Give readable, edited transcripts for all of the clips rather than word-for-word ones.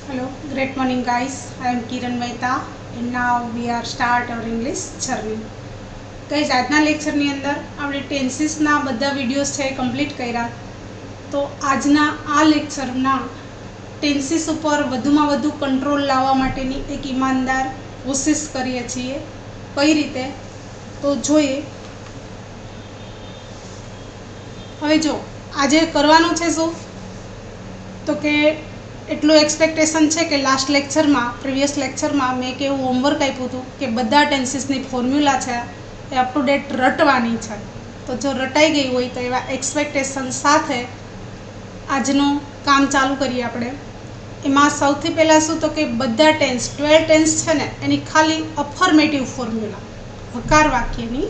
Hello, great morning guys. I am Kiran Mehta and now we are start our English journey. Guys, આજના લેક્ચરની અંદર આપણે ટેન્સીસના બધા videos છે complete કર્યા. તો આજના આ લેક્ચરના ટેન્સીસ ઉપર વધુમાં વધુ કંટ્રોલ લાવવા માટેની એક ઈમાનદાર કોશિશ કરીએ છીએ. કઈ રીતે તો જોઈએ. હવે જો આજે કરવાનું છે શું તો કે એટલું એક્સપેક્ટેશન છે કે લાસ્ટ લેક્ચરમાં પ્રીવિયસ લેક્ચરમાં મેં એક એવું હોમવર્ક આપ્યું હતું કે બધા ટેન્સીસની ફોર્મ્યુલા છે એ અપ ટુ ડેટ રટવાની છે. તો જો રટાઈ ગઈ હોય તો એવા એક્સપેક્ટેશન સાથે આજનું કામ ચાલુ કરીએ આપણે. એમાં સૌથી પહેલાં શું તો કે બધા ટેન્સ 12 ટેન્સ છે ને એની ખાલી અફર્મેટિવ ફોર્મ્યુલા હકાર વાક્યની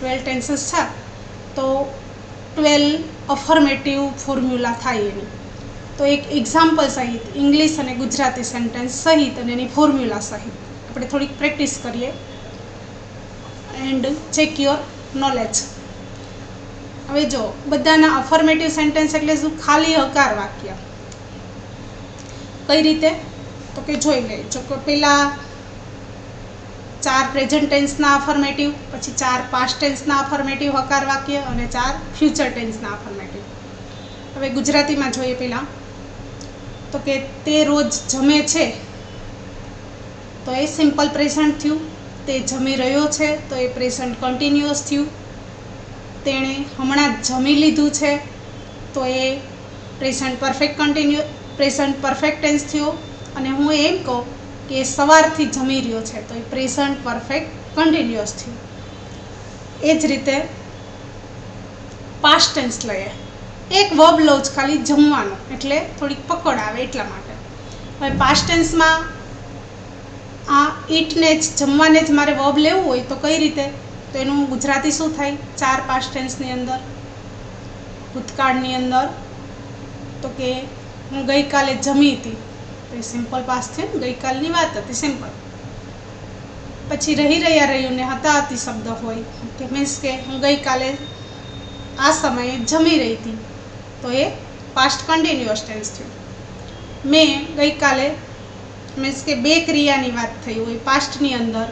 12 ટેન્સીસ છે તો 12 અફર્મેટિવ ફોર્મ્યુલા થાય એની. તો એક એક્ઝામ્પલ સહિત ઇંગ્લિશ અને ગુજરાતી સેન્ટેન્સ સહિત અને એની ફોર્મ્યુલા સહિત આપણે થોડીક પ્રેક્ટિસ કરીએ એન્ડ ચેક યોર નોલેજ. હવે જો બધાના અફર્મેટિવ સેન્ટેન્સ એટલે શું? ખાલી હકાર વાક્ય. કઈ રીતે તો કે જોઈ લે. જો કે પહેલાં 4 પ્રેઝન્ટ ટેન્સના અફર્મેટિવ, પછી 4 પાસ્ટ ટેન્સના અફર્મેટિવ હકાર વાક્ય અને 4 ફ્યુચર ટેન્સના અફર્મેટિવ. હવે ગુજરાતીમાં જોઈએ પહેલાં તો કે તે રોજ જમે છે તો એ સિમ્પલ પ્રેઝન્ટ થયું. તે જમી રહ્યો છે તો એ પ્રેઝન્ટ કન્ટિન્યુઅસ થયું. તેણે હમણાં જ જમી લીધું છે તો એ પ્રેઝન્ટ પરફેક્ટ ટેન્સ થયો. અને હું એમ કહું કે સવારથી જમી રહ્યો છે તો એ પ્રેઝન્ટ પરફેક્ટ કન્ટિન્યુઅસ થયું. એ જ રીતે પાસ્ટ ટેન્સ લઈએ. એક વર્બ લો જ ખાલી જમવાનું એટલે થોડીક પકડ આવે એટલા માટે. હવે પાસ્ટ ટેન્સમાં આ ઈટને જ જમવાને જ મારે વર્બ લેવું હોય તો કઈ રીતે? તો એનું ગુજરાતી શું થાય? 4 પાસ્ટ ટેન્સની અંદર ભૂતકાળની અંદર તો કે હું ગઈકાલે જમી હતી તો એ સિમ્પલ પાસ્ટ છે ને, ગઈકાલની વાત હતી સિમ્પલ. પછી રહ્યું ને હતા હતી શબ્દ હોય કે મીન્સ કે હું ગઈકાલે આ સમયે જમી રહી હતી તો એ પાસ્ટ કન્ટિન્યુઅસ ટેન્સ થયું. મેં ગઈકાલે મીન્સ કે 2 ક્રિયાની વાત થઈ હોય પાસ્ટની અંદર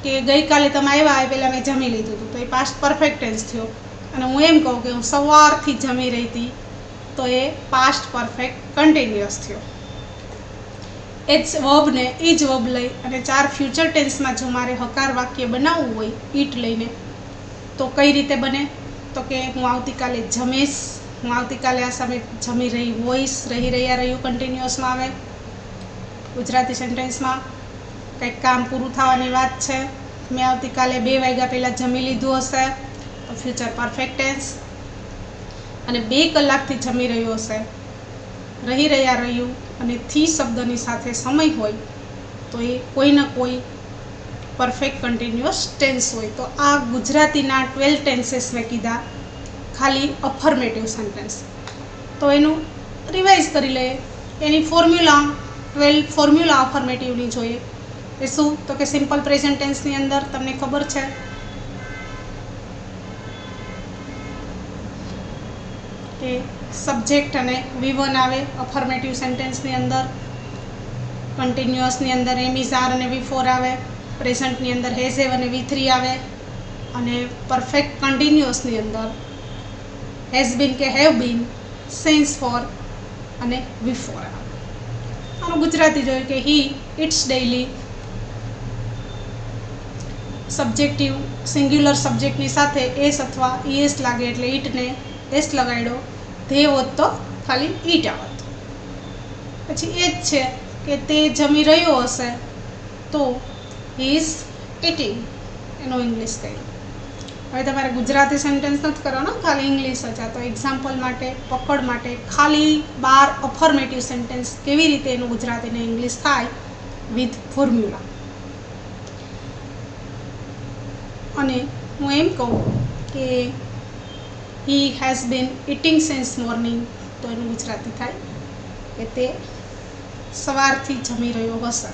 કે ગઈકાલે તમે આવ્યા એ પહેલાં મેં જમી લીધું હતું તો એ પાસ્ટ પરફેક્ટ ટેન્સ થયો. અને હું એમ કહું કે હું સવારથી જમી રહી હતી તો એ પાસ્ટ પરફેક્ટ કન્ટિન્યુઅસ થયો. એ જ વર્બને એ જ વર્બ લઈ અને 4 ફ્યુચર ટેન્સમાં જો મારે હકાર વાક્ય બનાવવું હોય ઈટ લઈને તો કઈ રીતે બને? તો કે હું આવતીકાલે જમીશ, હું આવતીકાલે આ સમય જમી રહી હોઈશ, રહ્યું કન્ટિન્યુઅસમાં આવે. ગુજરાતી સેન્ટેન્સમાં કંઈક કામ પૂરું થવાની વાત છે, મેં આવતીકાલે 2 વાગ્યા પહેલાં જમી લીધું હશે તો ફ્યુચર પરફેક્ટ ટેન્સ. અને 2 કલાકથી જમી રહ્યો હશે, રહ્યું અને થી શબ્દની સાથે સમય હોય તો એ કોઈના કોઈ પરફેક્ટ કન્ટિન્યુઅસ ટેન્સ હોય. તો આ ગુજરાતીના 12 ટેન્સીસ મેં કીધા ખાલી અફર્મેટિવ સેન્ટેન્સ. તો એનું રિવાઇઝ કરી લઈએ. એની ફોર્મ્યુલા 12 ફોર્મ્યુલા અફર્મેટિવની જોઈએ. એ શું તો કે સિમ્પલ પ્રેઝન્ટ ટેન્સની અંદર તમને ખબર છે કે સબ્જેક્ટ અને V1 આવે અફર્મેટિવ સેન્ટેન્સની અંદર. કન્ટિન્યુઅસની અંદર એમ ઇઝ આર અને V4 આવે. પ્રેઝન્ટની અંદર હેઝ હેવ અને V3 આવે. અને પરફેક્ટ કન્ટિન્યુઅસની અંદર હેઝ બીન કે હેવ બીન, સેન્સ ફોર અને V4 આવે. આનું ગુજરાતી જોયું કે હી ઇટ્સ ડેઇલી. સબ્જેક્ટિવ સિંગ્યુલર સબ્જેક્ટની સાથે એસ અથવા ઈએસ લાગે એટલે ઈટને એસ લગાડ્યો. ધ્યેય હોત તો ખાલી ઈટ આવત. પછી એ જ છે કે તે જમી રહ્યો હશે તો હી ઇઝ ઇટિંગ. એનું ઇંગ્લિશ કર્યું. હવે તમારે ગુજરાતી સેન્ટેન્સ નથી કરવાનો, ખાલી ઇંગ્લિશ જ. આ તો એક્ઝામ્પલ માટે, પકડ માટે ખાલી 12 અફર્મેટિવ સેન્ટેન્સ કેવી રીતે એનું ગુજરાતી ને ઇંગ્લિશ થાય વિથ ફોર્મ્યુલા. અને હું એમ કહું કે he has been eating since morning તો એનું ગુજરાતી થાય કે તે સવારથી જમી રહ્યો હશે.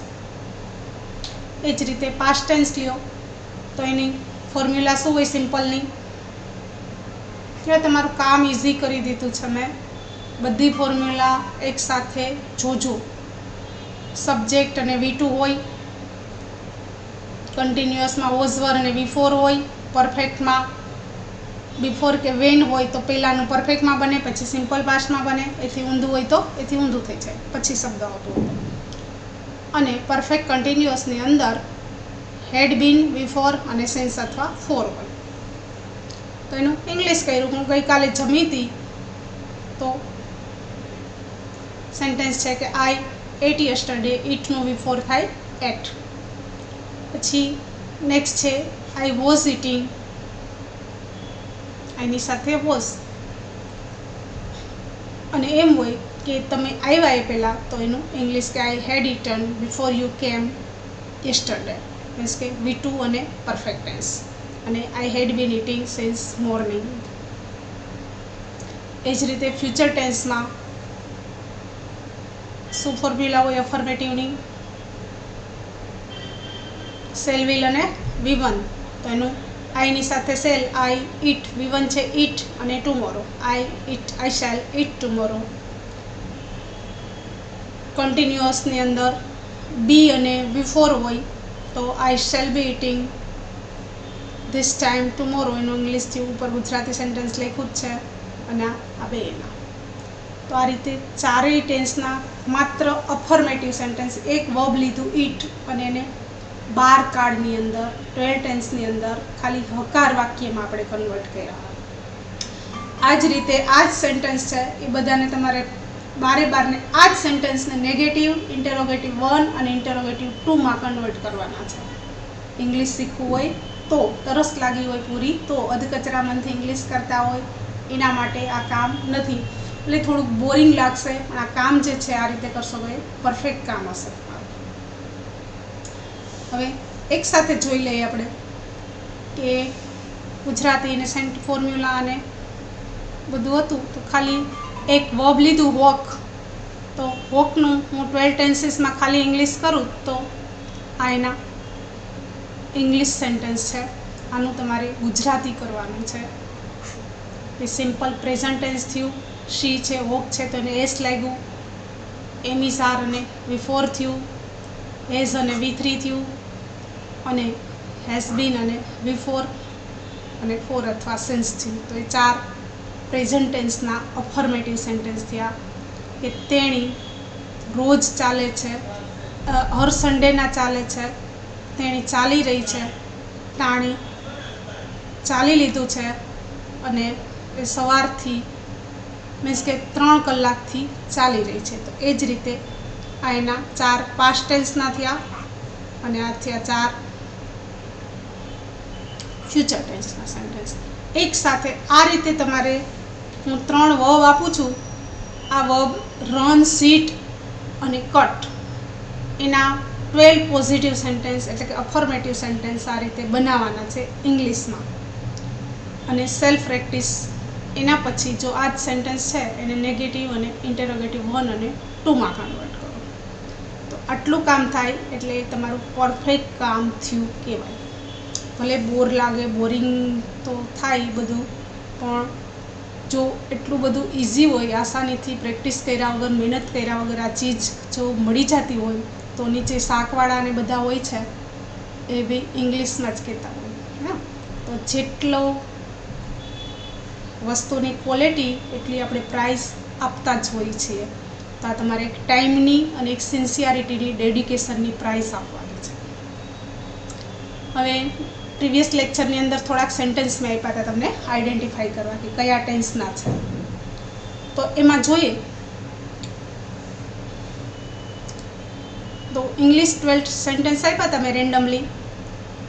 એ જ રીતે પાસ્ટ ટેન્સ લ્યો તો એની ફોર્મ્યુલા શું હોય સિમ્પલની? હવે તમારું કામ ઇઝી કરી દીધું છે મેં. બધી ફોર્મ્યુલા એકસાથે જોજો સબ્જેક્ટ અને V2 હોય, કન્ટિન્યુઅસમાં વોઝ વર અને V4 હોય, પરફેક્ટમાં બિફોર કે વેન હોય તો પહેલાંનું પરફેક્ટમાં બને, પછી સિમ્પલ પાસ્ટમાં બને, એથી ઊંધું હોય તો એથી ઊંધું થઈ જાય પછી શબ્દ આવતો હોય તો. અને પરફેક્ટ કન્ટિન્યુઅસની અંદર હેડ બીન, V4 અને સેન્સ અથવા ફોર હોય. તો એનું ઇંગ્લિશ કર્યું, હું ગઈકાલે જમી હતી, તો સેન્ટેન્સ છે કે આઈ એટ યસ્ટરડે, ઇટનું V4 થાય એટ. પછી નેક્સ્ટ છે આઈ વોઝ ઇટિંગ, આની સાથે વોઝ. અને એમ હોય કે તમે આવ્યા એ પહેલાં, તો એનું ઇંગ્લિશ કે આઈ હેડ ઇટન બિફોર યુ કેમ યસ્ટરડે, મીન્સ કે V2 અને પરફેક્ટ ટેન્સ. અને આઈ હેડ બીન ઇટિંગ સિન્સ મોર્નિંગ. એ જ રીતે ફ્યુચર ટેન્સમાં શું ફોર્મ્યુલા હોય અફર્મેટિવની? સેલ વિલ અને V1. તો એનું આઈની સાથે સેલ, આઈ ઇટ, V1 છે ઇટ અને tomorrow, I shall eat tomorrow. કન્ટિન્યુઅસની અંદર બી અને V4 હોય તો I shall be eating this time tomorrow. એનું ઇંગ્લિશથી ઉપર ગુજરાતી સેન્ટેન્સ લખ્યું જ છે અને આ બે એના. તો આ રીતે ચારેય ટેન્સના માત્ર અફર્મેટિવ સેન્ટેન્સ, એક વર્બ લીધું ઇટ અને એને 12 કાર્ડની અંદર 12 ટેન્સની અંદર ખાલી હકાર વાક્યમાં આપણે કન્વર્ટ કર્યા. આ જ રીતે આ જ સેન્ટેન્સ છે એ બધાને તમારે બારે આ જ સેન્ટેન્સને નેગેટિવ, ઇન્ટેરોગેટિવ 1 અને ઇન્ટેરોગેટિવ 2માં કન્વર્ટ કરવાના છે. ઇંગ્લિશ શીખવું હોય તો, તરસ લાગી હોય પૂરી તો, અધકચરા મનથી ઇંગ્લિશ કરતા હોય એના માટે આ કામ નથી. એટલે થોડુંક બોરિંગ લાગશે, પણ આ કામ જે છે આ રીતે કરશો તો એ પરફેક્ટ કામ હશે. હવે એક સાથે જોઈ લઈએ આપણે કે ગુજરાતી અને સેન્ટ ફોર્મ્યુલા અને બધું હતું. તો ખાલી એક વર્બ લીધું વોક, તો વોકનું હું 12 ટેન્સીસમાં ખાલી ઇંગ્લિશ કરું તો આ એના ઇંગ્લિશ સેન્ટેન્સ છે. આનું તમારે ગુજરાતી કરવાનું છે. એ સિમ્પલ પ્રેઝન્ટ ટેન્સ થયું, શી છે, વોક છે તો એને એસ લાગ્યું, એમ ઇઝ આર અને V4 થયું, હેઝ અને V3 થયું, અને હેઝ બીન અને V4 અને 4 અથવા સેન્સ થયું. તો એ 4 પ્રેઝન્ટ ટેન્સના અફર્મેટિવ સેન્ટેન્સ થયા કે તેણી રોજ ચાલે છે, હર સન્ડેના ચાલે છે, તેણી ચાલી રહી છે, પ્રાણી ચાલી લીધું છે, અને એ સવારથી મીન્સ કે 3 કલાકથી ચાલી રહી છે. તો એ જ રીતે આ એના 4 પાસ્ટ ટેન્સના થયા અને આ થયા 4 ફ્યુચર ટેન્સના સેન્ટેન્સ. એક સાથે આ રીતે તમારે હું 3 વર્બ આપું છું. આ વર્બ રન, સીટ અને કટ, એના 12 પોઝિટિવ સેન્ટેન્સ એટલે કે અફર્મેટિવ સેન્ટેન્સ આ રીતે બનાવવાના છે ઇંગ્લિશમાં. અને સેલ્ફ પ્રેક્ટિસ એના પછી જો આ જ સેન્ટેન્સ છે એને નેગેટિવ અને ઇન્ટેરોગેટિવ 1 અને 2માં કન્વર્ટ કરો. તો આટલું કામ થાય એટલે તમારું પરફેક્ટ કામ થયું કહેવાય. ભલે બોર લાગે, બોરિંગ તો થાય બધું, પણ જો એટલું બધું ઇઝી હોય, આસાનીથી પ્રેક્ટિસ કર્યા વગર, મહેનત કર્યા વગર આ ચીજ જો મળી જતી હોય તો નીચે શાકવાળા ને બધા હોય છે એ બી ઇંગ્લિશમાં જ કહેતા હોય. હા, તો જેટલો વસ્તુની ક્વોલિટી એટલી આપણે પ્રાઇસ આપતા જ હોઈએ છીએ. તો આ તમારે એક ટાઈમની અને એક સિન્સિયરિટીની, ડેડિકેશનની પ્રાઇસ આપવાની છે. હવે પ્રીવિયસ લેક્ચરની અંદર થોડાક સેન્ટેન્સ મેં આપ્યા હતા તમને આઈડેન્ટિફાઈ કરવા કે કયા ટેન્સના છે. તો એમાં જોઈએ તો ઇંગ્લિશ 12 સેન્ટેન્સ આપ્યા તમે રેન્ડમલી.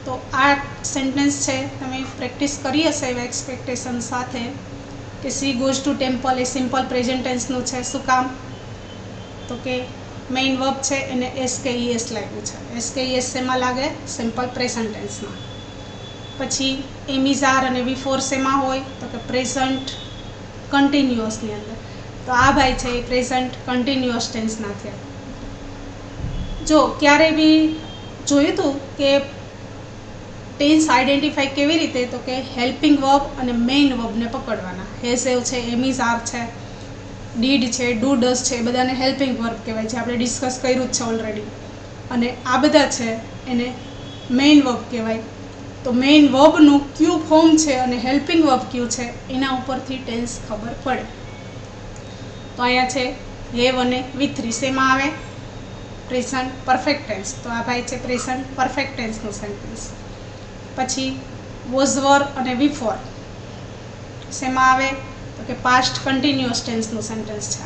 તો આ સેન્ટેન્સ છે તમે પ્રેક્ટિસ કરી હશે એવા એક્સપેક્ટેશન સાથે કે સી ગોઝ ટુ ટેમ્પલ એ સિમ્પલ પ્રેઝન્ટ ટેન્સનું છે. શું કામ? તો કે મેઇન વર્બ છે એને SKES લાગ્યું છે. SKES શેમાં લાગે? સિમ્પલ પ્રેઝન્ટ ટેન્સમાં. પછી એમ ઇઝ આર અને V4 શેમાં હોય? તો કે પ્રેઝન્ટ કન્ટિન્યુઅસની અંદર. તો આ ભાઈ છે એ પ્રેઝન્ટ કન્ટિન્યુઅસ ટેન્સના થયા. જો ક્યારેય બી જોયું હતું કે ટેન્સ આઈડેન્ટિફાઈ કેવી રીતે? તો કે હેલ્પિંગ વર્બ અને મેઇન વર્બને પકડવાના. હેઝ એવ છે, એમ ઇઝ આર છે, ડીડ છે, ડુ ડઝ છે, એ બધાને હેલ્પિંગ વર્બ કહેવાય છે, આપણે ડિસ્કસ કર્યું જ છે ઓલરેડી. અને આ બધા છે એને મેઇન વર્બ કહેવાય. તો મેઇન વર્બનું ક્યુ ફોર્મ છે અને હેલ્પિંગ વર્બ ક્યુ છે એના ઉપરથી ટેન્સ ખબર પડે. તો અહીંયા છે હેવ અને V3 શેમાં આવે? Present perfect tense. તો આ ભાઈ છે પ્રેઝન્ટ પરફેક્ટ ટેન્સનું સેન્ટેન્સ. પછી વોઝ વર અને V4 શેમાં આવે? તો કે પાસ્ટ કન્ટિન્યુઅસ ટેન્સનું સેન્ટેન્સ છે.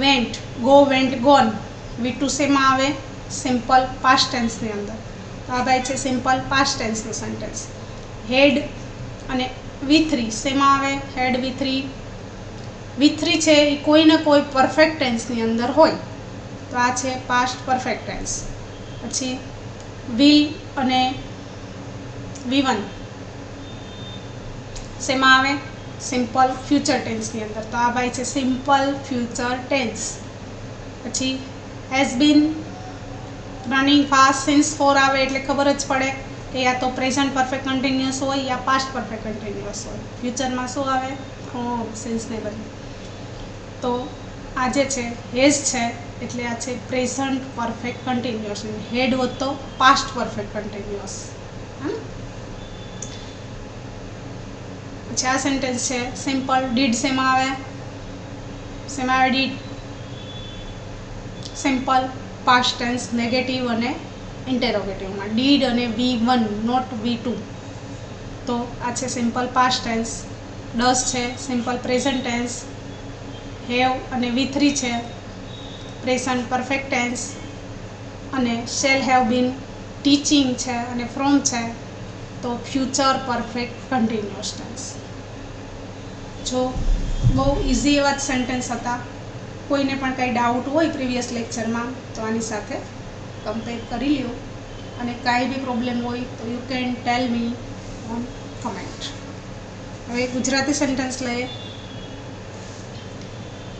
Went, go, went, gone, V2 શેમાં આવે? સિમ્પલ પાસ્ટ ટેન્સની અંદર. તો આ ભાઈ છે સિમ્પલ પાસ્ટ ટેન્સનું સેન્ટેન્સ. હેડ અને V3 શેમાં આવે? હેડ V3 છે એ કોઈને કોઈ પરફેક્ટ ટેન્સની અંદર હોય, તો આ છે પાસ્ટ પરફેક્ટ ટેન્સ. પછી વિલ અને V1 શેમાં આવે? સિમ્પલ ફ્યુચર ટેન્સની અંદર. તો આ ભાઈ છે સિમ્પલ ફ્યુચર ટેન્સ. પછી has been running fast since 4 આવે એટલે ખબર જ પડે કે યા તો પ્રેઝન્ટ પરફેક્ટ કન્ટિન્યુઅસ હોય યા પાસ્ટ પરફેક્ટ કન્ટિન્યુઅસ હોય. ફ્યુચરમાં શું આવે? સિન્સને બદલે. તો આ જે છે હેઝ છે એટલે આ છે પ્રેઝન્ટ પરફેક્ટ કન્ટિન્યુઅસ. હેડ હોત તો પાસ્ટ પરફેક્ટ કન્ટિન્યુઅસ. પછી આ સેન્ટેન્સ છે સિમ્પલ. ડીડ શેમાં આવે? શેમાં આવે did? Simple past tense negative અને ઇન્ટેરોગેટિવમાં. ડીડ અને V1 નોટ V2. તો આ છે સિમ્પલ પાસ્ટ ટેન્સ. ડઝ છે સિમ્પલ પ્રેઝન્ટ ટેન્સ. હેવ અને V3 છે પ્રેઝન્ટ પરફેક્ટ ટેન્સ. અને શેલ હેવ બીન ટીચિંગ છે અને ફ્રોમ છે તો ફ્યુચર પરફેક્ટ કન્ટિન્યુઅસ ટેન્સ. જો બહુ ઇઝી એવા જ સેન્ટેન્સ હતા. કોઈને પણ કંઈ ડાઉટ હોય પ્રીવિયસ લેક્ચરમાં તો આની સાથે કમ્પેર કરી લ્યો, અને કાંઈ બી પ્રોબ્લેમ હોય તો you can tail me on comment. હવે ગુજરાતી સેન્ટેન્સ લઈએ.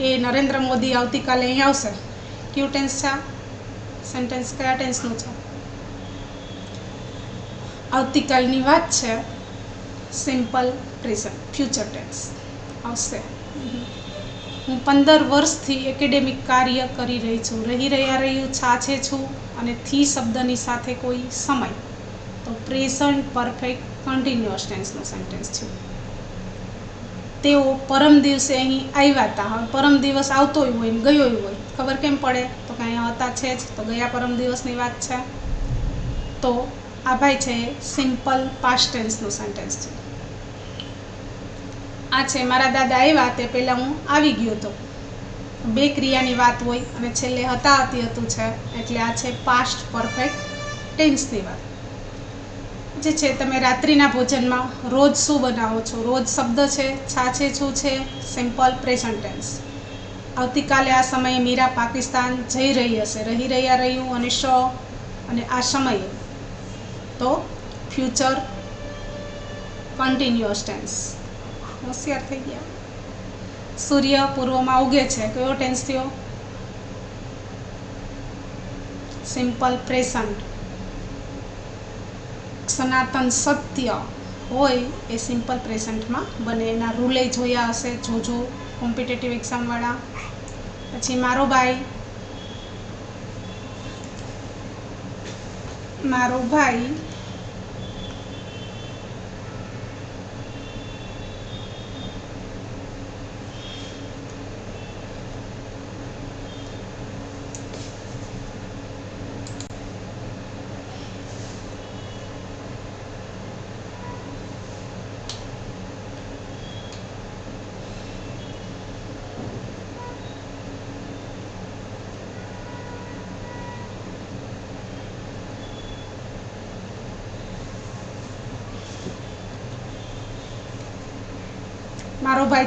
એ નરેન્દ્ર મોદી આવતીકાલે અહીં આવશે. ક્યુ ટેન્સ છે? સેન્ટેન્સ કયા ટેન્સનું છે? આવતીકાલની વાત છે. સિમ્પલ પ્રેઝન્ટ ફ્યુચર ટેન્સ આવશે. હું 15 વર્ષથી એકેડેમિક કાર્ય કરી રહી છું. રહ્યું છાછે છું અને થી શબ્દની સાથે કોઈ સમય, તો પ્રેઝન્ટ પરફેક્ટ કન્ટિન્યુઅસ ટેન્સનો સેન્ટેન્સ છે. તેઓ પરમ દિવસે અહીં આવ્યા હતા. હવે પરમ દિવસ આવતો હોય ને ગયો હોય ખબર કેમ પડે? તો કે અહીંયા હતા છે જ, તો ગયા પરમ દિવસની વાત છે. તો આ ભાઈ છે સિમ્પલ પાસ્ટ ટેન્સનો સેન્ટેન્સ છે. આ છે મારા દાદા આવ્યા તે પહેલાં હું આવી ગયો હતો. બે ક્રિયાની વાત હોય અને છેલ્લે હતા હતું છે એટલે આ છે પાસ્ટ પરફેક્ટ ટેન્સની વાત. જે છે તમે રાત્રિના ભોજનમાં રોજ શું બનાવો છો? રોજ શબ્દ છે, છાછે છું છે સિમ્પલ પ્રેઝન્ટ ટેન્સ. આવતીકાલે આ સમયે મીરા પાકિસ્તાન જઈ રહી હશે. રહ્યું અને અને આ સમયે તો ફ્યુચર કન્ટિન્યુઅસ ટેન્સ. હોશિયાર થઈ ગયા. સૂર્ય પૂર્વમાં ઉગે છે, કયો ટેન્સ થયો? Simple present. સનાતન સત્ય હોય એ સિમ્પલ પ્રેઝન્ટમાં બને. એના રૂલે જોયા હશે જોજો કોમ્પિટેટિવ એક્ઝામવાળા. પછી મારો ભાઈ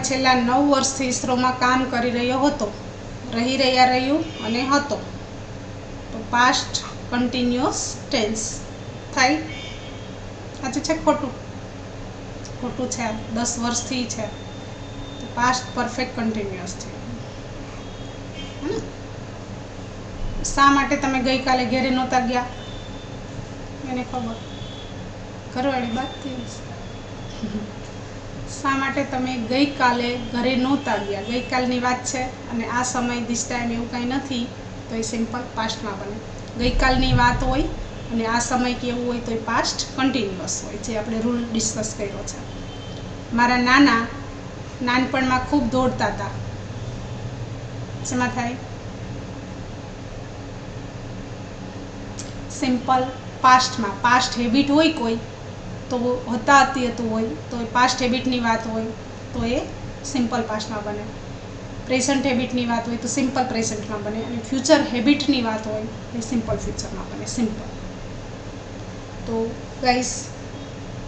છેલ્લા 9 વર્ષથી ઇસરોમાં કામ કરી રહ્યો હતો. રહ્યું અને હતો તો પાસ્ટ કન્ટિન્યુઅસ ટેન્સ થાય. સાચું છે ખોટું? ખોટું છે. 10 વર્ષથી છે તો પાસ્ટ પરફેક્ટ કન્ટિન્યુઅસ છે. શા માટે તમે ગઈકાલે ઘેરે નહોતા ગયા? એને ખબર, ઘરવાળી બાદ થઈ. શા માટે તમે ગઈકાલે ઘરે નહોતા ગયા, ગઈકાલની વાત છે અને આ સમય ધીસ ટાઈમ એવું કંઈ નથી, તો એ સિમ્પલ પાસ્ટમાં બને. ગઈકાલની વાત હોય અને આ સમય કેવું હોય તો એ પાસ્ટ કન્ટિન્યુઅસ હોય, જે આપણે રૂલ ડિસ્કસ કર્યો છે. મારા નાના નાનપણમાં ખૂબ દોડતા હતા. શેમાં થાય? સિમ્પલ પાસ્ટમાં. પાસ્ટ હેબિટ હોય કોઈ તો હતું હોય તો એ પાસ્ટ હેબિટની વાત હોય તો એ સિમ્પલ પાસ્ટમાં બને. પ્રેઝન્ટ હેબિટની વાત હોય તો સિમ્પલ પ્રેઝન્ટમાં બને, અને ફ્યુચર હેબિટની વાત હોય તો સિમ્પલ ફ્યુચરમાં બને. સિમ્પલ. તો ગાઈસ,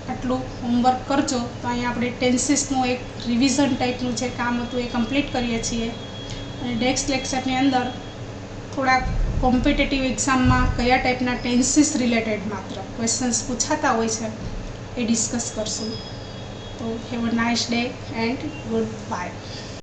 આટલું હોમવર્ક કરજો. તો અહીંયા આપણે ટેન્સીસનું એક રિવિઝન ટાઈપનું જે કામ હતું એ કમ્પ્લીટ કરીએ છીએ. અને નેક્સ્ટ લેક્ચરની અંદર થોડાક કોમ્પિટેટિવ એક્ઝામમાં કયા ટાઈપના ટેન્સીસ રિલેટેડ માત્ર ક્વેશ્ચન્સ પૂછાતા હોય છે એ ડિસ્કસ કરશું. તો have a nice day and good bye.